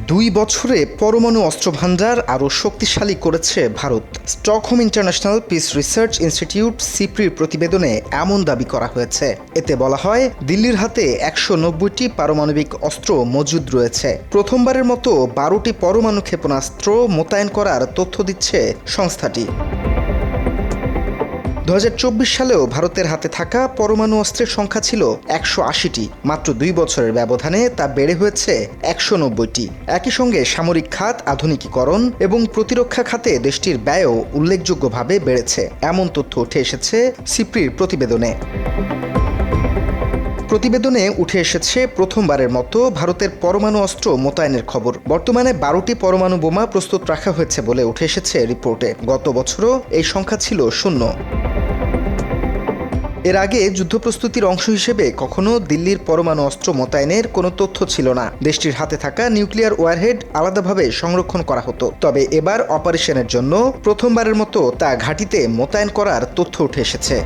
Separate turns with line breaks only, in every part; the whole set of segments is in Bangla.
2 বছরে পরমাণু অস্ত্রভান্ডার আরও শক্তিশালী করেছে Bharat. Stockholm International Peace Research Institute সিপ্রির প্রতিবেদনে এমন দাবি করা হয়েছে। এতে বলা হয়, দিল্লির হাতে 190টি পারমাণবিক অস্ত্র মজুদ রয়েছে। প্রথমবারের মতো 12টি পরমাণু ক্ষেপণাস্ত্র মোতায়েন করার তথ্য দিচ্ছে সংস্থাটি। 2024 সালেও ভারতের হাতে থাকা পরমাণু অস্ত্রের সংখ্যা ছিল 180টি। মাত্র 2 বছরের ব্যবধানে তা বেড়ে হয়েছে 190টি। একই সঙ্গে সামরিক খাত আধুনিকীকরণ এবং প্রতিরক্ষা খাতে দেশটির ব্যয়ও উল্লেখযোগ্যভাবে বেড়েছে, এমন তথ্য উঠে এসেছে সিপ্রির প্রতিবেদনে। প্রতিবেদনে উঠে এসেছে প্রথমবারের মতো ভারতের পরমাণু অস্ত্র মোতায়েনের খবর। বর্তমানে 12টি পরমাণু বোমা প্রস্তুত রাখা হয়েছে বলে উঠে এসেছে রিপোর্টে। গত বছরও এই সংখ্যা ছিল 0। এর আগে যুদ্ধপ্রস্তুতির অংশ হিসেবে কখনো দিল্লির পরমাণু অস্ত্র মোতায়েনের কোনো তথ্য ছিল না। দেশটির হাতে থাকা নিউক্লিয়ার ওয়ারহেড আলাদাভাবে সংরক্ষণ করা হতো। তবে এবার অপারেশনের জন্য প্রথমবারের মতো তা ঘাঁটিতে মোতায়েন করার তথ্য উঠে এসেছে।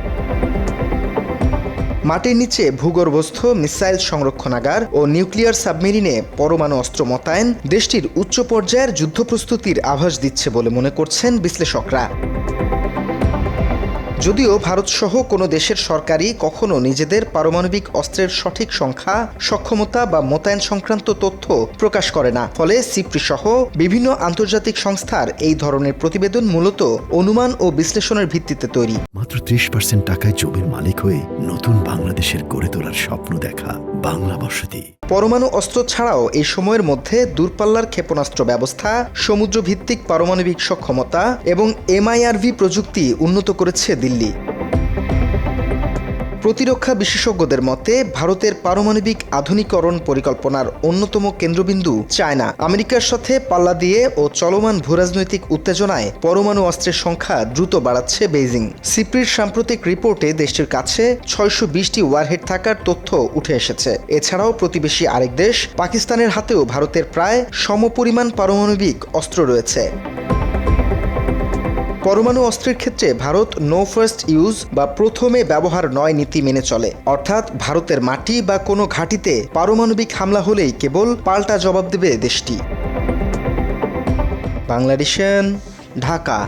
মাটির নিচে ভূগর্ভস্থ মিসাইল সংরক্ষণাগার ও নিউক্লিয়ার সাবমেরিনে পরমাণু অস্ত্র মোতায়েন দেশটির উচ্চ পর্যায়ের যুদ্ধপ্রস্তুতির আভাস দিচ্ছে বলে মনে করছেন বিশ্লেষকরা। যদিও ভারতসহ কোনো দেশের সরকারই কখনো নিজেদের পারমাণবিক অস্ত্রের সঠিক সংখ্যা, সক্ষমতা বা মোতায়েন সংক্রান্ত তথ্য প্রকাশ করে না। ফলে সিপ্রি সহ বিভিন্ন আন্তর্জাতিক সংস্থার এই ধরনের প্রতিবেদন মূলত অনুমান ও বিশ্লেষণের ভিত্তিতে তৈরি।
মাত্র 30% টাকায় জমির মালিক হয়ে নতুন বাংলাদেশের গড়ে তোলার স্বপ্ন দেখা বাংলা বসতি।
পরমাণু অস্ত্র ছাড়াও এই সময়ের মধ্যে দূরপাল্লার ক্ষেপণাস্ত্র ব্যবস্থা, সমুদ্রভিত্তিক পারমাণবিক সক্ষমতা এবং MIRV প্রযুক্তি উন্নত করেছে দিল্লি। প্রতিরক্ষা বিশেষজ্ঞদের মতে, ভারতের পারমাণবিক আধুনিকরণ পরিকল্পনার অন্যতম কেন্দ্রবিন্দু চায়না। আমেরিকার সাথে পাল্লা দিয়ে ও চলমান ভূরাজনৈতিক উত্তেজনায় পরমাণু অস্ত্রের সংখ্যা দ্রুত বাড়াচ্ছে বেইজিং। সিপ্রির সাম্প্রতিক রিপোর্টে দেশটির কাছে 620টি ওয়ারহেড থাকার তথ্য উঠে এসেছে। এছাড়াও প্রতিবেশী আরেক দেশ পাকিস্তানের হাতেও ভারতের প্রায় সমপরিমাণ পারমাণবিক অস্ত্র রয়েছে। পরমাণু অস্ত্রের ক্ষেত্রে ভারত নো ফার্স্ট ইউজ বা প্রথমে ব্যবহার নয় নীতি মেনে চলে। অর্থাৎ ভারতের মাটি বা কোনো ঘাঁটিতে পারমাণবিক হামলা হলেই কেবল পাল্টা জবাব দেবে দেশটি। বাংলাদেশ, ঢাকা।